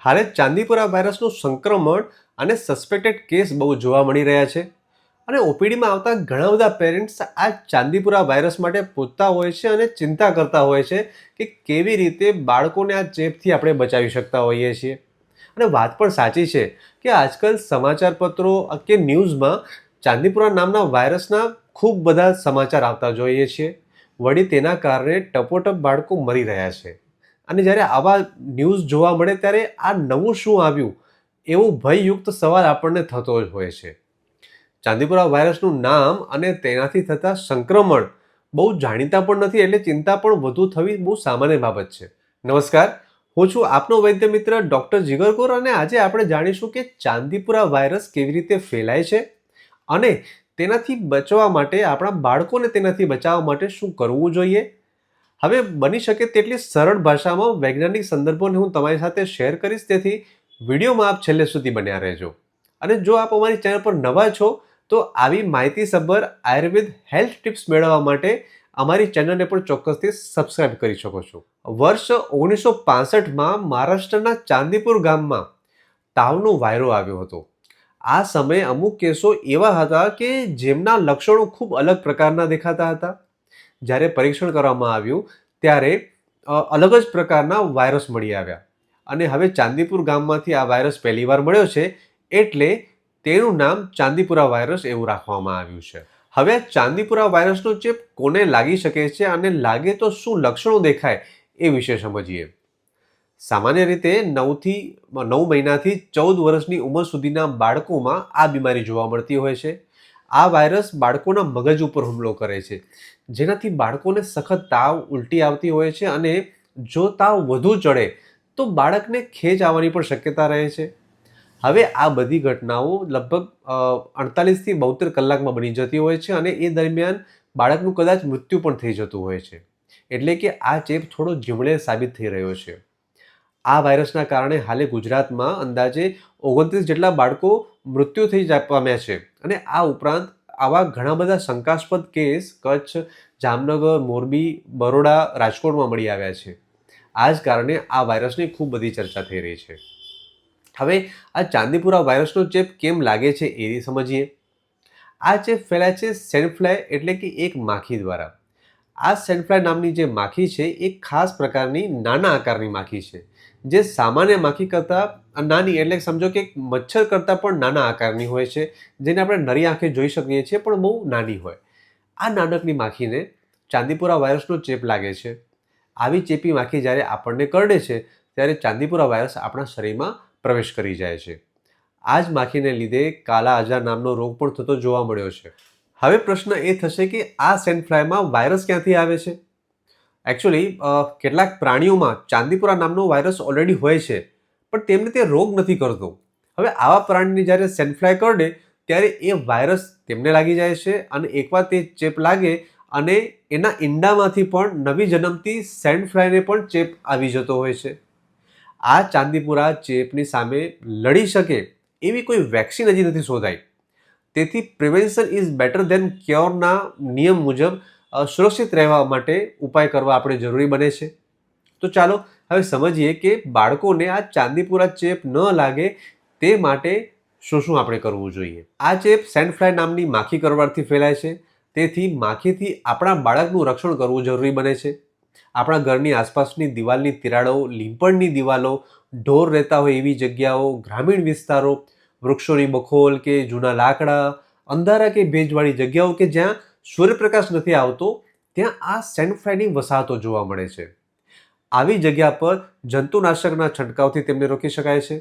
હાલે ચાંદીપુરા વાયરસનું સંક્રમણ અને સસ્પેક્ટેડ કેસ બહુ જોવા મળી રહ્યા છે અને ઓપીડીમાં આવતા ઘણા બધા પેરેન્ટ્સ આ ચાંદીપુરા વાયરસ માટે પૂછતા હોય છે અને ચિંતા કરતા હોય છે કે કેવી રીતે બાળકોને આ ચેપથી આપણે બચાવી શકતા હોઈએ છીએ. અને વાત પણ સાચી છે કે આજકાલ સમાચાર પત્રો કે ન્યૂઝમાં ચાંદીપુરા નામના વાયરસના ખૂબ બધા સમાચાર આવતા જોઈએ છીએ. વળી તેના કારણે ટપોટપ બાળકો મરી રહ્યા છે. અને જ્યારે આવા ન્યૂઝ જોવા મળે ત્યારે આ નવું શું આવ્યું એવો ભયયુક્ત સવાલ આપણને થતો જ હોય છે. ચાંદીપુરા વાયરસનું નામ અને તેનાથી થતા સંક્રમણ બહુ જાણીતા પણ નથી, એટલે ચિંતા પણ વધુ થવી બહુ સામાન્ય બાબત છે. નમસ્કાર, હું છું આપનો વૈદ્ય મિત્ર ડૉક્ટર જીગર કૌર અને આજે આપણે જાણીશું કે ચાંદીપુરા વાયરસ કેવી રીતે ફેલાય છે અને તેનાથી બચવા માટે આપણા બાળકોને તેનાથી બચાવવા માટે શું કરવું જોઈએ. હવે બની શકે તેટલી સરળ ભાષામાં વૈજ્ઞાનિક સંદર્ભોને હું તમારી સાથે શેર કરીશ, તેથી વિડીયોમાં આપ છેલ્લે સુધી બન્યા રહેજો. અને જો આપ અમારી ચેનલ પર નવા છો તો આવી માહિતીસભર આયુર્વેદ હેલ્થ ટિપ્સ મેળવવા માટે અમારી ચેનલને પણ ચોક્કસથી સબસ્ક્રાઇબ કરી શકો છો. વર્ષ 1965માં મહારાષ્ટ્રના ચાંદીપુર ગામમાં તાવનો વાયરો આવ્યો હતો. આ સમયે અમુક કેસો એવા હતા કે જેમના લક્ષણો ખૂબ અલગ પ્રકારના દેખાતા હતા. જ્યારે પરીક્ષણ કરવામાં આવ્યું ત્યારે અલગ જ પ્રકારના વાયરસ મળી આવ્યા અને હવે ચાંદીપુર ગામમાંથી આ વાયરસ પહેલીવાર મળ્યો છે, એટલે તેનું નામ ચાંદીપુરા વાયરસ એવું રાખવામાં આવ્યું છે. હવે આ ચાંદીપુરા વાયરસનો ચેપ કોને લાગી શકે છે અને લાગે તો શું લક્ષણો દેખાય એ વિશે સમજીએ. સામાન્ય રીતે 9 મહિનાથી 14 વર્ષની ઉંમર સુધીના બાળકોમાં આ બીમારી જોવા મળતી હોય છે. આ વાયરસ બાળકોના મગજ ઉપર હુમલો કરે છે, જેનાથી બાળકોને સખત તાવ, ઉલટી આવતી હોય છે અને જો તાવ વધુ ચડે તો બાળકને ખેંચ આવવાની પણ શક્યતા રહે છે. હવે આ બધી ઘટનાઓ લગભગ 48થી 72 કલાકમાં બની જતી હોય છે અને એ દરમિયાન બાળકનું કદાચ મૃત્યુ પણ થઈ જતું હોય છે. એટલે કે આ ચેપ થોડો જીવલેણ સાબિત થઈ રહ્યો છે. આ વાયરસના કારણે હાલે ગુજરાતમાં અંદાજે 29 જેટલા બાળકો મૃત્યુ થઈ પામ્યા છે અને આ ઉપરાંત આવા ઘણા બધા શંકાસ્પદ કેસ કચ્છ, જામનગર, મોરબી, બરોડા, રાજકોટમાં મળી આવ્યા છે. આ જ કારણે આ વાયરસની ખૂબ બધી ચર્ચા થઈ રહી છે. હવે આ ચાંદીપુરા વાયરસનો ચેપ કેમ લાગે છે એ સમજીએ. આ ચેપ ફેલાય છે સેન્ડફ્લાય એટલે કે એક માખી દ્વારા. આ સેન્ડફ્લાય નામની જે માખી છે એ ખાસ પ્રકારની નાના આકારની માખી છે, જે સામાન્ય માખી કરતાં નાની, એટલે સમજો કે મચ્છર કરતાં પણ નાના આકારની હોય છે, જેને આપણે નરી આંખે જોઈ શકીએ છીએ પણ બહુ નાની હોય. આ નાનકડી માખીને ચાંદીપુરા વાયરસનો ચેપ લાગે છે. આવી ચેપી માખી જ્યારે આપણને કરડે છે ત્યારે ચાંદીપુરા વાયરસ આપણા શરીરમાં પ્રવેશ કરી જાય છે. આ જ માખીને લીધે કાલા આજાર નામનો રોગ પણ થતો જોવા મળ્યો છે. હવે પ્રશ્ન એ થશે કે આ સેન્ડફ્લાયમાં વાયરસ ક્યાંથી આવે છે. એકચ્યુઅલી કેટલાક પ્રાણીઓમાં ચાંદીપુરા નામનો વાયરસ ઓલરેડી હોય છે, પણ તેમને તે રોગ નથી કરતો. હવે આવા પ્રાણીને જ્યારે સેન્ડફ્લાય કરડે ત્યારે એ વાયરસ તેમને લાગી જાય છે અને એકવાર તે ચેપ લાગે અને એના ઈંડામાંથી પણ નવી જન્મતી સેન્ડફ્લાયને પણ ચેપ આવી જતો હોય છે. આ ચાંદીપુરા ચેપની સામે લડી શકે એવી કોઈ વેક્સિન હજી નથી શોધાઈ. તેથી પ્રિવેન્શન ઇઝ બેટર દેન ક્યોરના નિયમ મુજબ સુરક્ષિત રહેવા માટે ઉપાય કરવા આપણે જરૂરી બને છે. તો ચાલો હવે સમજીએ કે બાળકોને આ ચાંદીપુરા ચેપ ન લાગે તે માટે શું શું આપણે કરવું જોઈએ. આ ચેપ સેન્ડફ્લાય નામની માખી કરડવાથી ફેલાય છે, તેથી માખીથી આપણા બાળકનું રક્ષણ કરવું જરૂરી બને છે. આપણા ઘરની આસપાસની દિવાલની તિરાડો, લીંપણની દિવાલો, ઢોર રહેતા હોય એવી જગ્યાઓ, ગ્રામીણ વિસ્તારો, વૃક્ષોની બખોલ કે જૂના લાકડા, અંધારા કે ભેજવાળી જગ્યાઓ કે જ્યાં સૂર્યપ્રકાશ નથી આવતો, ત્યાં આ સેન્ડફ્લાયની વસાહતો જોવા મળે છે. આવી જગ્યા પર જંતુનાશકના છંટકાવથી તેમને રોકી શકાય છે.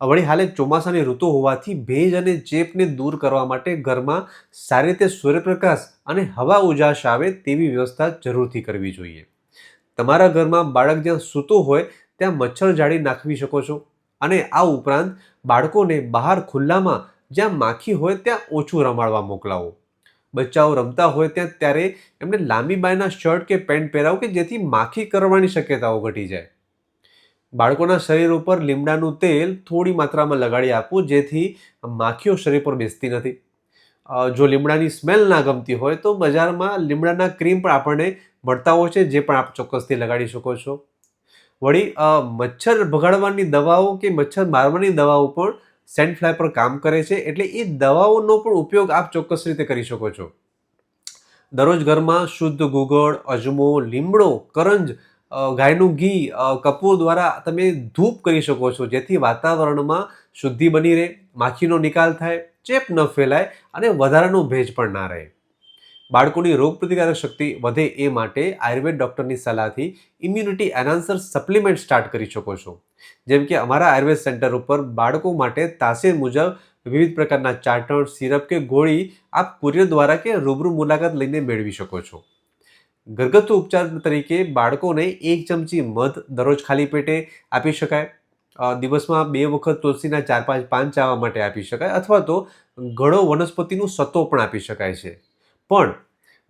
વળી હાલે ચોમાસાની ઋતુ હોવાથી ભેજ અને ચેપને દૂર કરવા માટે ઘરમાં સારી રીતે સૂર્યપ્રકાશ અને હવા ઉજાસ આવે તેવી વ્યવસ્થા જરૂરથી કરવી જોઈએ. તમારા ઘરમાં બાળક જ્યાં સૂતું હોય ત્યાં મચ્છર જાળી નાખવી શકો છો અને આ ઉપરાંત બાળકોને બહાર ખુલ્લામાં જ્યાં માખી હોય ત્યાં ઓછું રમાડવા મોકલાવો. બચ્ચાઓ રમતા હોય ત્યારે એમને લાંબી બાયના શર્ટ કે પેન્ટ પહેરાવો કે જેથી માખી કરડવાની શક્યતાઓ ઘટી જાય. બાળકોના શરીર ઉપર લીમડાનું તેલ થોડી માત્રામાં લગાડી આપવું, જેથી માખીઓ શરીર પર બેસતી નથી. જો લીમડાની સ્મેલ ના ગમતી હોય તો બજારમાં લીમડાના ક્રીમ પણ આપણને મળતા હોય છે, જે પણ આપ ચોક્કસથી લગાડી શકો છો. વળી મચ્છર ભગાડવાની દવાઓ કે મચ્છર મારવાની દવાઓ પણ સેન્ટ ફ્લાય પર કામ કરે છે, એટલે એ દવાઓનો પણ ઉપયોગ આપ ચોક્કસ રીતે કરી શકો છો. દરરોજ ઘરમાં શુદ્ધ ગુગળ, અજમો, લીમડો, કરંજ, ગાયનું ઘી, કપૂર દ્વારા તમે ધૂપ કરી શકો છો, જેથી વાતાવરણમાં શુદ્ધિ બની રહે, માખીનો નિકાલ થાય, ચેપ ન ફેલાય અને વધારાનો ભેજ પણ ના રહે. બાળકોની રોગપ્રતિકારક શક્તિ વધે એ માટે આયુર્વેદ ડૉક્ટરની સલાહથી ઇમ્યુનિટી એન્હાન્સર સપ્લિમેન્ટ સ્ટાર્ટ કરી શકો છો. જેમ કે અમારા આયુર્વેદ સેન્ટર ઉપર બાળકો માટે તાસીર મુજબ વિવિધ પ્રકારના ચાટણ, સિરપ કે ગોળી આપ કુરિયર દ્વારા કે રૂબરૂ મુલાકાત લઈને મેળવી શકો છો. ઘરગથ્થુ ઉપચાર તરીકે બાળકોને 1 ચમચી મધ દરરોજ ખાલી પેટે આપી શકાય. દિવસમાં 2 વખત તુલસીના 4-5 પાન ચાવવા માટે આપી શકાય, અથવા તો ઘડો વનસ્પતિનું સત્વ પણ આપી શકાય છે. પણ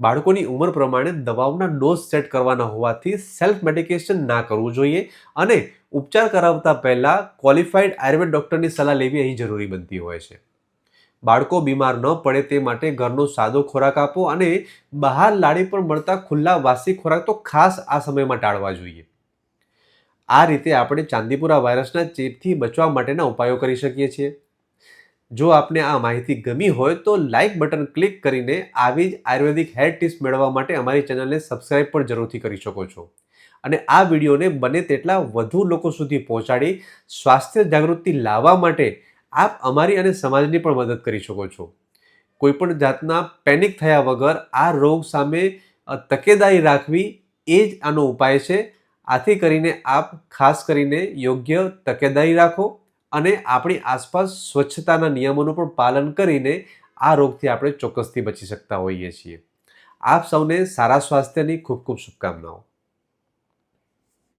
બાળકોની ઉંમર પ્રમાણે દવાઓના ડોઝ સેટ કરવાના હોવાથી સેલ્ફ મેડિકેશન ના કરવું જોઈએ અને ઉપચાર કરાવતા પહેલા ક્વોલિફાઈડ આયુર્વેદ ડૉક્ટરની સલાહ લેવી અહીં જરૂરી બનતી હોય છે. બાળકો બીમાર ન પડે તે માટે ઘરનો સાદો ખોરાક આપો અને બહાર લારી પર મળતા ખુલ્લા વાસી ખોરાક તો ખાસ આ સમયમાં ટાળવા જોઈએ. આ રીતે આપણે ચાંદીપુરા વાયરસના ચેપથી બચવા માટેના ઉપાયો કરી શકીએ છીએ. જો આપને આ માહિતી ગમી હોય તો લાઇક બટન ક્લિક કરીને આવી જ આયુર્વેદિક હેલ્થ ટિપ્સ મેળવવા માટે અમારી ચેનલને સબસ્ક્રાઇબ પણ જરૂરથી કરી શકો છો. અને આ વિડીયોને બને તેટલા વધુ લોકો સુધી પહોંચાડી સ્વાસ્થ્ય જાગૃતિ લાવવા માટે આપ અમારી અને સમાજની પણ મદદ કરી શકો છો. કોઈપણ જાતના પેનિક થયા વગર આ રોગ સામે તકેદારી રાખવી એ જ આનો ઉપાય છે. આથી કરીને આપ ખાસ કરીને યોગ્ય તકેદારી રાખો અને આપણી આસપાસ સ્વચ્છતાના નિયમોનું પણ પાલન કરીને આ રોગથી આપણે ચોક્કસથી બચી શકતા હોઈએ છીએ. આપ સૌને સારા સ્વાસ્થ્યની ખૂબ ખૂબ શુભકામનાઓ.